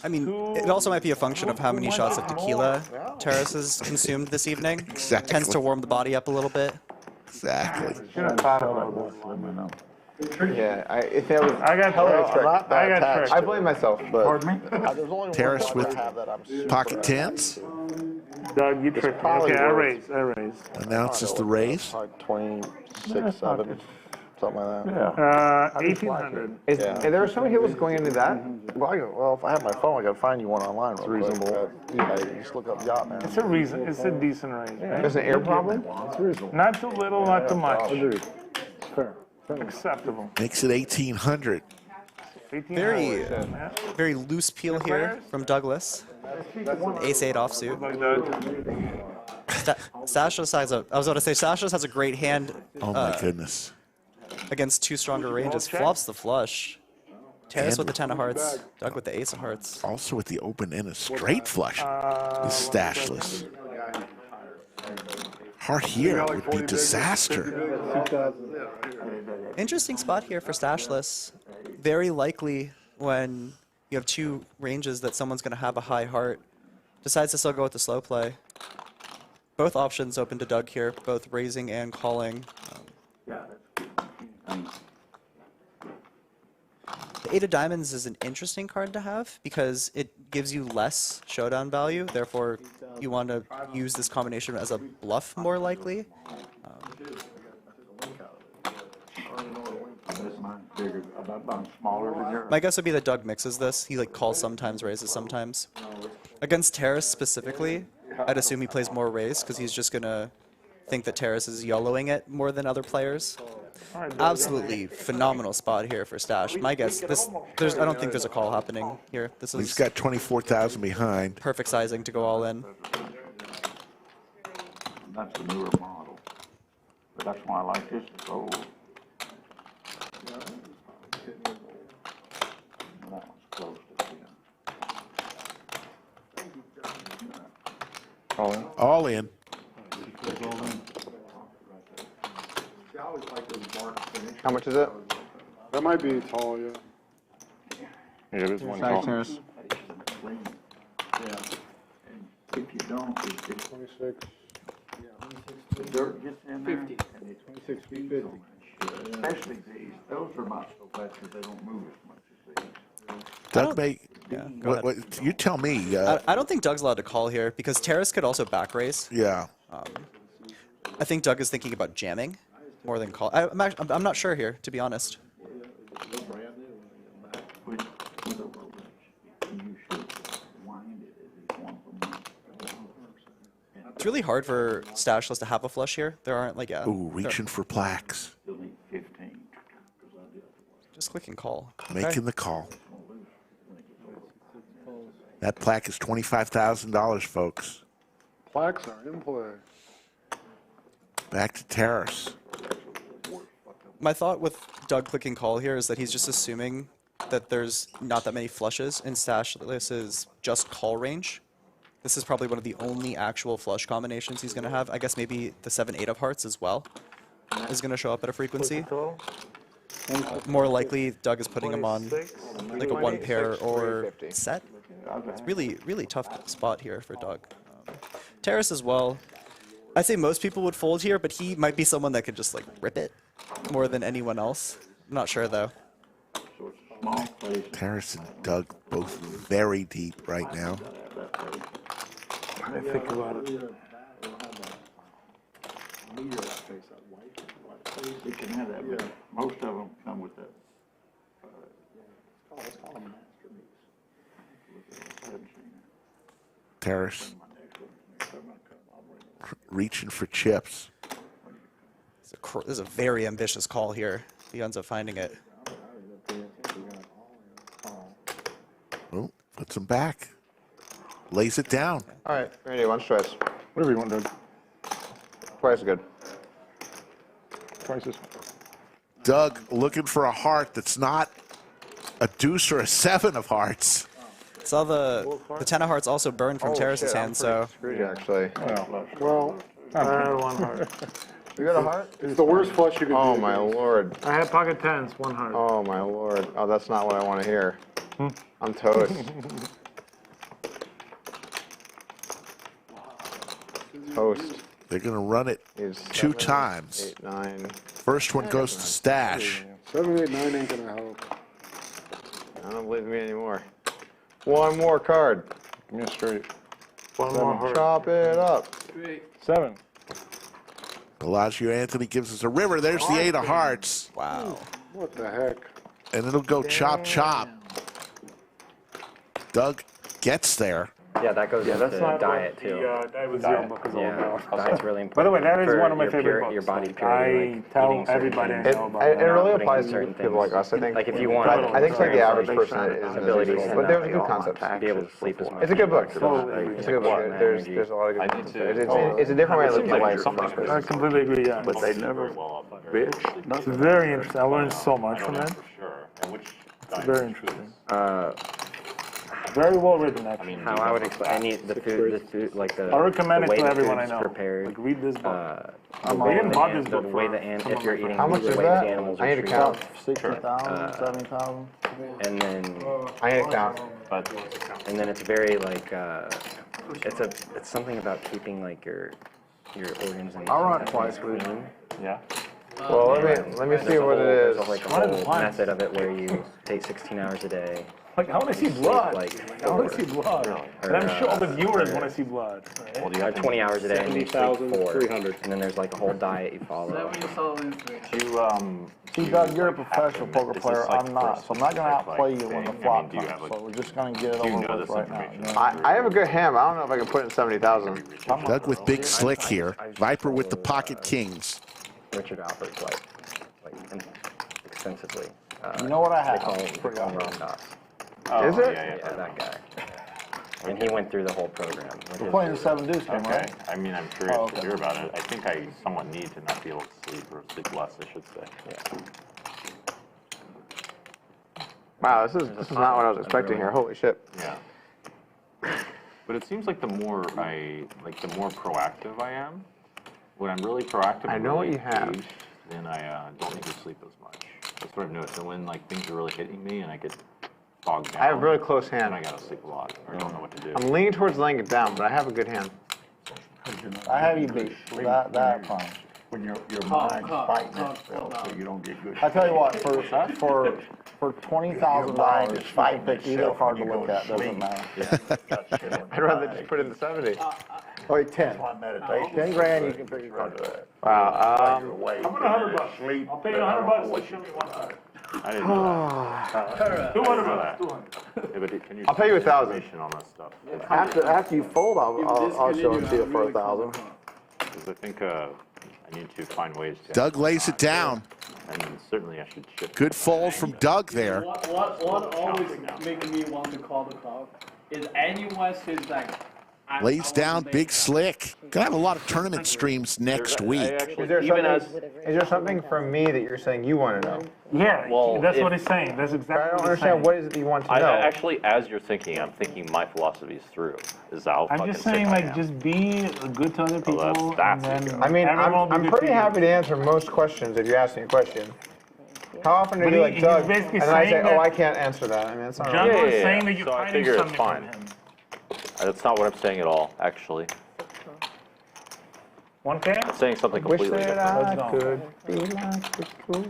I mean, it also might be a function of how many shots of tequila Terrace has consumed this evening. Exactly. Tends to warm the body up a little bit. Exactly. Should have thought about this. Let me know. Yeah, if it was I got tricked. I got tricked. I blame myself, but Pardon me? There's only Terrace one with I have that I'm super pocket tens. Doug, you tricked me. probably Okay, I worth- raised. Announces the raise. like 26, 7, something like that. Yeah. 1,800. and there were so many people going into that. Well, if I have my phone, I could find you one online. It's reasonable. Yeah, you just look up yacht, man. It's a reason. It's a decent range. Right? There's an air problem. Not too little, not too much. Agreed. Fair. Acceptable. Makes it 1,800. 1,800. Very loose peel here from Douglas. Ace-8 offsuit. Stache has a, I was about to say, Stache has a great hand Oh my goodness. against two stronger ranges. Flops the flush. Terrace with the 10 of hearts. Doug with the ace of hearts. Also with the open and a straight flush. Is stashless. Heart here would be disaster. Interesting spot here for Stashless. Very likely when you have two ranges that someone's going to have a high heart. Decides to still go with the slow play. Both options open to Doug here, both raising and calling. The 8 of diamonds is an interesting card to have because it gives you less showdown value. Therefore, you want to use this combination as a bluff more likely. My guess would be that Doug mixes this. He like calls sometimes, raises sometimes. Against Terrace specifically, I'd assume he plays more raise because he's just gonna think that Terrace is YOLOing it more than other players. Absolutely phenomenal spot here for Stache. My guess, I don't think there's a call happening here. This He's is got 24,000 behind. perfect sizing to go all in. That's a newer model, but that's why I like this. It's old. That one's close to the end. All in. How much is it? That might be tall, yeah. Yeah, it is one call. Yeah. If you don't, it's 26. the dirt gets in there. 50. 26 feet 50. Especially these. Those are not so fast because they don't move as much as these. Doug may. Yeah, go ahead. You tell me. I don't think Doug's allowed to call here because Terrace could also back raise. Yeah. I think Doug is thinking about jamming more than call. I'm not sure here, to be honest. With a roll, you should wind it at least once a month. It's really hard for Stashless to have a flush here. There aren't like, Ooh, reaching for plaques. Still need 15. just click and call. Making the call. That plaque is $25,000, folks. Plaques are in play. Back to Terrace. My thought with Doug clicking call here is that he's just assuming that there's not that many flushes in Stashless's just call range. This is probably one of the only actual flush combinations he's going to have. I guess maybe the 7-8 of hearts as well is going to show up at a frequency. More likely, Doug is putting him on like a one pair or set. It's really, really tough spot here for Doug. Terrace as well. I'd say most people would fold here, but he might be someone that could just like rip it more than anyone else. I'm not sure though. Terrace and Doug both very deep right now. I think about it. You can have that, but most of them come with that. Terrace reaching for chips. This is a very ambitious call here. He ends up finding it. Oh, puts him back. Lays it down. All right, Randy, one choice. Whatever you want, Doug. Twice is good. Prices. Doug looking for a heart that's not a deuce or a 7 of hearts. Saw the 10 of hearts also burned from Terrace's hand, so Screwed, actually. Well, I had one heart. You got a heart? it's the worst flush you could do. Oh, my lord. I had pocket tens, one heart. Oh, my lord. Oh, that's not what I want to hear. I'm toast. Post. They're going to run it Is 2 7, times. 8, 9. First one goes to Stache. 7, 8, 9 ain't gonna help. I don't believe me anymore. One more card. Give me a straight. One more heart. Chop it up. 7. Bellagio Anthony gives us a river. There's the 8 of hearts. Wow. What the heck? And it'll go chop, chop. Doug gets there. Yeah, that goes That's into not diet what too. the Diet Zero book is all Yeah, about. diet's really important. By the way, that is for one of my your favorite pure- books. Your body Like, purity. I like, tell eating certain everybody I things. know about And it that. really Putting applies in to certain people things. like us, I think. Like if you want, But I think it's like the average like, person is abilities, but there's good concepts. to be able to sleep as much. It's a good book. Totally. It's a good book. There's a lot of good concepts. It's a different way of looking at life. I completely agree, yeah. But they never bitch. It's very interesting. I learned so much from it. Sure. It's very interesting. Very well written, actually. How I would explain the food, like the. I recommend the it way to the everyone I food's know. Prepared. Like, read this book. The I way even the bought an- this book the way for the an- some if of you're my eating How much the is way that? the animals I are need to treated. count. 60,000, 70,000. And then I need to count. and then it's very like it's something about keeping like your organs and I run it twice a week. clean. Yeah. Well, let me see what it is. There's like a One of the whole plants. method of it where you take 16 hours a day. Like, I want to see blood. Like I want to see blood. And I'm sure all the viewers want to see blood. Right? Well, you have 20 hours a day and you sleep 4. 70,300. And then there's like a whole diet you follow. See, Doug, you're a professional poker player. I'm not. So I'm not going to outplay you when the flop comes. So we're just going to get it over with right now. You know? I have a good hand, but I don't know if I can put in 70,000. Doug with big slick here. Viper with the pocket kings. Richard Alpert's like extensively. You know what I They call have? him Ram Dass. Is it? Yeah, that guy. And he went through the whole program. We're playing the 7 deuce game, right? I mean, I'm curious Oh, okay. to hear about it. I think I somewhat need to not be able to sleep or sleep less, I should say. Wow, this is not what I was expecting here. Holy shit. Yeah. But it seems like the more proactive I am, when I'm really proactive, I and know what really you have. engaged, then I don't need to sleep as much. That's what I've noticed. And when like things are really hitting me and I get bogged down, I have a really close and hand. I gotta sleep a lot, or I don't know what to do. I'm leaning towards laying it down, but I have a good hand. I have you beat. That I promise. When your mind's fighting itself, so you don't get good. I tell you what, for $20,000, I pick either card to look at. Doesn't matter. I'd rather just put in the 70. Oh, wait, 10. My meditation. 10 grand, you can pick a card. Wow. Away. How about $100? I'll pay you $100 to show me one card. I didn't know 200 bucks. 200. that. Yeah, but can you I'll pay you send 1,000. information on this stuff? After you fold, I'll show it to you for 1,000. Because I think I need to find ways to. Doug lays it down. And certainly I should shift. Good fold from Doug there. What always make me want to call the call is anyone says like. Lays down big slick. Gonna have a lot of tournament streams next week. Is there something from me that you're saying you want to know? Yeah, Well, that's if- what he's saying. That's But I exactly don't what he's understand saying. what is it that you want to I know. actually, as you're thinking, I'm thinking my philosophies through. Is how I'm fucking just sick saying, I like, am. just be good to other people, that's and good. then I mean, everyone will I'm be good pretty to you. happy to answer most questions if you ask me a question. How often do But you like he's Doug? And basically then I say, saying oh, that- I can't answer that. I mean, it's not John right. was yeah, saying yeah. that you're So I hiding figure it's something fine. from him. That's not what I'm saying at all, actually. 1K? I'm saying something Wish completely that different. I could be like the cool.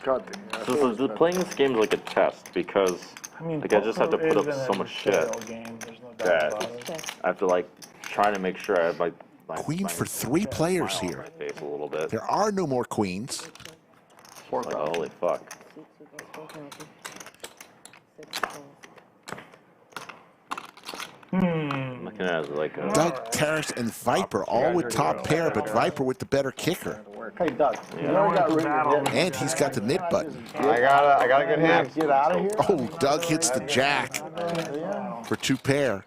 God damn. Playing this game is like a test because I mean, like I just have to poker put up is so an much shit adversarial game. There's no doubt that about it. I have to like try to make sure I have my Queen for 3 players smile on here. my face a little bit. There are no more queens. Like, holy fuck. I'm looking at it like a, Doug, Terrace, and Viper all with top pair, but Viper with the better kicker. Hey, Doug, you already got rid of it. And he's got the mid button. I got a good hand. Get out of here. Oh, Doug hits the jack for 2 pair.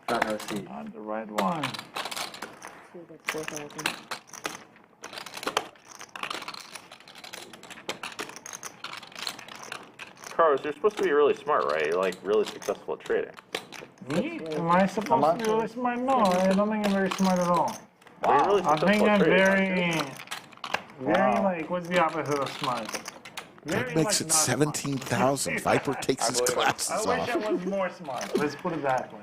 On the right one. Carlos, you're supposed to be really smart, right? You're like really successful at trading. Me? Am I supposed to be really smart? No, I don't think I'm very smart at all. But you're really I successful think at I'm trading. very like, what's the opposite of smart? Doug makes it not smart. 17,000. Viper takes his glasses I wish off. I was more smart. Let's put it that way.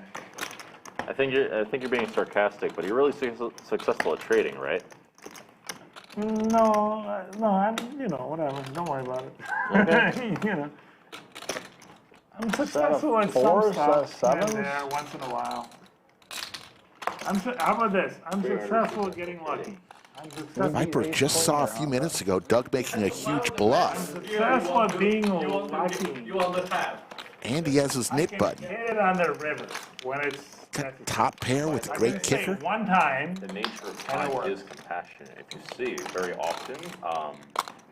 I I think you're being sarcastic, but you're really successful at trading, right? No, I'm, whatever. Don't worry about it. I'm successful at some stuff here and there once in a while. How about this? I'm successful at getting lucky. Viper just saw a few minutes ago Doug making a huge bluff. Successful at being lucky. You want the tab. And he has his nit button. Hit it on the river when it's Top pair with a great kicker. One time. The nature of time is compassionate. If you see, very often,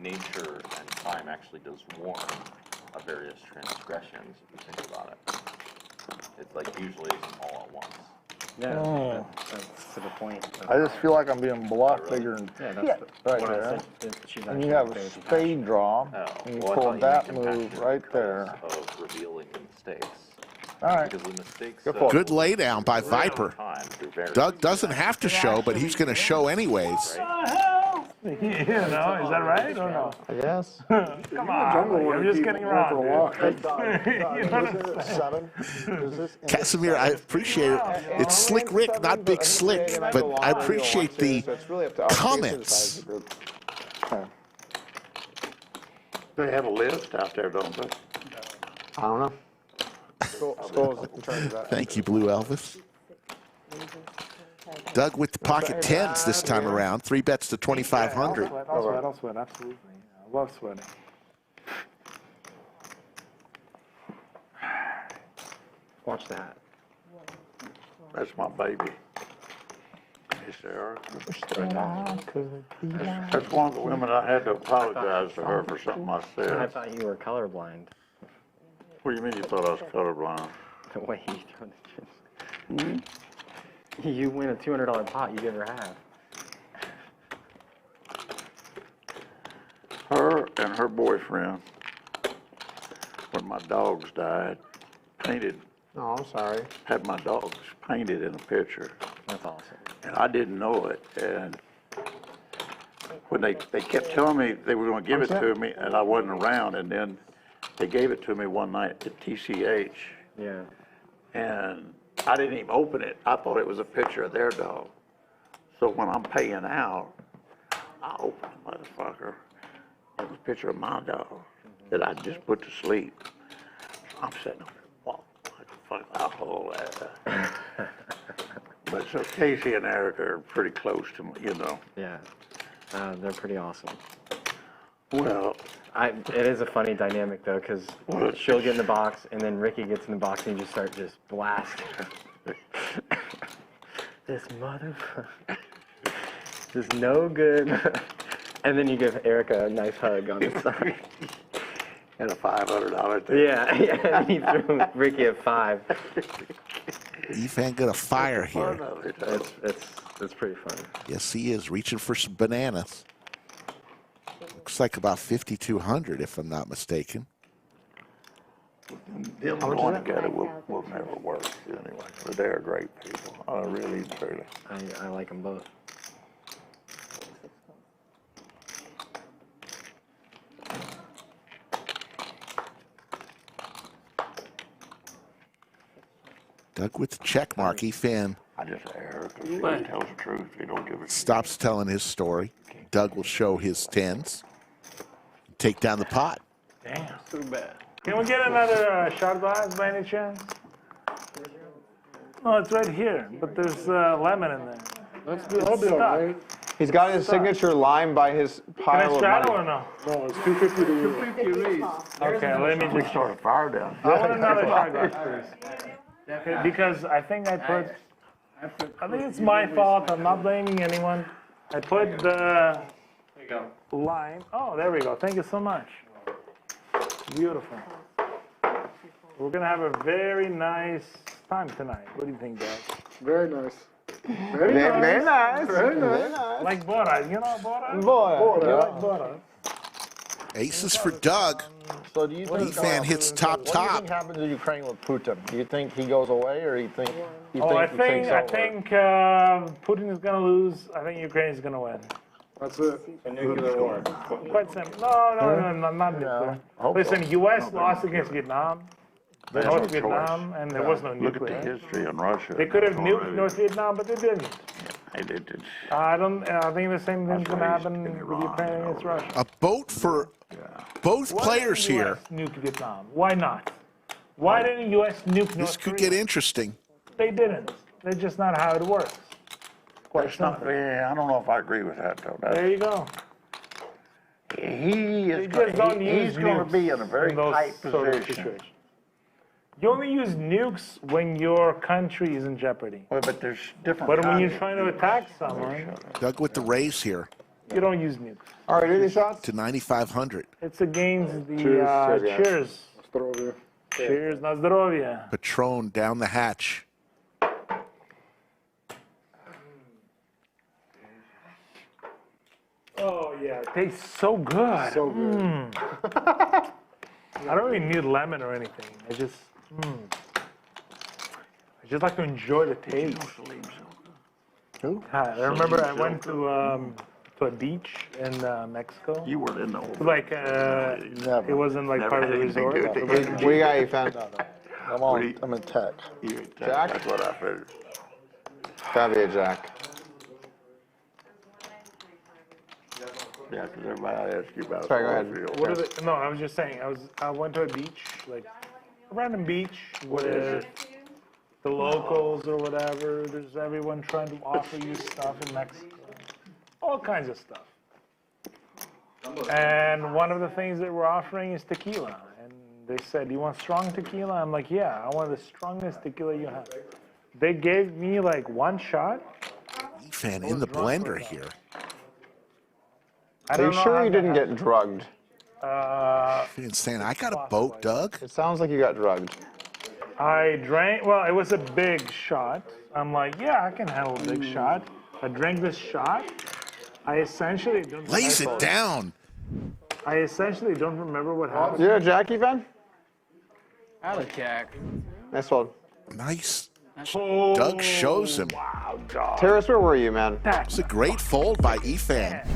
nature and time actually does warn of various transgressions, if you think about it. It's like usually it's all at once. Yeah, that's to the point. I just feel like I'm being bluffed figuring Yeah, right there. And you have a spade draw, and you pull that move right there. Of revealing the mistakes. All right. Because the mistakes. Good lay down by Viper. Doug doesn't have to show, but he's going to show anyways. Is that right or no? Yes. Come on, I'm just getting around. Casimir, I appreciate it. It's Slick Rick, not Big Slick, but I appreciate the comments. They have a list out there, don't they? I don't know. Thank you, Blue Elvis. Doug with the pocket tens this time around. 3 bets to 2,500. I'll sweat, absolutely. I love sweating. Watch that. That's my baby. Yes, they are. That's one of the women I had to apologize to her for something I I said. thought you were colorblind. What do you mean you thought I was colorblind? The way you throw the chips. You win a $200 pot, you give her half. Her and her boyfriend, when my dogs died, painted. Oh, I'm sorry. Had my dogs painted in a picture. That's awesome. And I didn't know it. And when they kept telling me they were going to give it to me, and I wasn't around, and then they gave it to me one night at TCH. Yeah. And I didn't even open it. I thought it was a picture of their dog. So when I'm paying out, I open the motherfucker. It was a picture of my dog that I just put to sleep. I'm sitting there, what the fuck, I'll hold that. But so Casey and Erica are pretty close to me, Yeah. They're pretty awesome. Well, it is a funny dynamic though, because she'll get in the box, and then Ricky gets in the box, and you just start blasting her. This motherfucker is no good. And then you give Erica a nice hug on the side. And a $500 thing. Yeah, and he threw Ricky a 5. Ethan got a fire here. It's pretty funny. Yes, he is reaching for some bananas. Looks like about 5,200, if I'm not mistaken. Them going together will never work anyway. But they're great people. I really, truly. I like them both. Doug with the check mark. Ethan I just err because she tells the truth. They don't give a stops telling his story. Doug will show his tens. Take down the pot. Damn. Too bad. Can we get another shot glass by any chance? No, it's right here, but there's lemon in there. I'll be all right. He's got his signature line by his Can I pile of straddle money. or no? No, it's 250 to you. Okay, let me We just. start a fire down. I want another shot glass, please. Okay, because I think I think it's my fault. I'm not blaming anyone. I put the line. Oh, there we go. Thank you so much. Beautiful. We're gonna have a very nice time tonight. What do you think, Dad? Very nice. Very nice. Very nice. Like Bora, you know Bora? Boy. You like Bora? Aces for Doug. So do you think Ethan hits top. What do you think happens to Ukraine with Putin? Do you think he goes away, or do you think he I takes over? think Putin is gonna lose. I think Ukraine is gonna win. That's it. A nuclear war. Quite simple. No, not nuclear. hope Listen, U.S. lost against Vietnam. They had North no Vietnam, and there was no Look at the nuclear. history in Russia. They could have Already. nuked North Vietnam, but they didn't. They did. I think the same thing's gonna happen in with Iran, Ukraine against Russia. A boat for both Why players didn't the here. US nuke Vietnam? Why not? Why didn't the U.S. nuke This North could Korea? get interesting. They didn't. That's just not how it works. Quite That's not, simple. yeah, I don't know if I agree with that, though. That's, There you go. he is They just don't use he's going to nukes be in a very in those tight sort of position. situations. You only use nukes when your country is in jeopardy. Well, but there's different But when you're kinds. trying to attack someone, Doug with the raise here you don't use nukes. All right, any shots? to 9,500. It's against the Cheers, guys. cheers. Здоровья. Cheers, na zdrowie. Patron down the hatch. Oh yeah, it tastes so good. So good. I don't even need lemon or anything. I just like to enjoy the taste. Who? I remember I went to a beach in Mexico. You weren't in the whole. Like Never. it wasn't like Never part of the had anything to resort. do It with was it. a We got you, fan. I'm in tech. Jack? That's what I figured. Gotta be a jack. Yeah, because everybody asks you about Sorry, go ahead. Oilfield. What are the, no, I was just saying. I went to a beach, like a random beach with the locals or whatever. There's everyone trying to offer you stuff in Mexico, all kinds of stuff. And one of the things they were offering is tequila. And they said, "You want strong tequila?" I'm like, "Yeah, I want the strongest tequila you have." They gave me like one shot. Fan in the blender here. I Are you don't know sure how you that didn't get drugged? Fan saying, I got a boat, Doug. It sounds like you got drugged. I drank, well, it was a big shot. I'm like, yeah, I can handle a big shot. I drank this shot. I essentially don't Lays it down. I essentially don't remember what happened. You're a Jackie fan? I like Jack. Nice one. Nice. Oh, Doug shows him. wow, dog. Terrace, where were you, man? It's a great fold by Efan.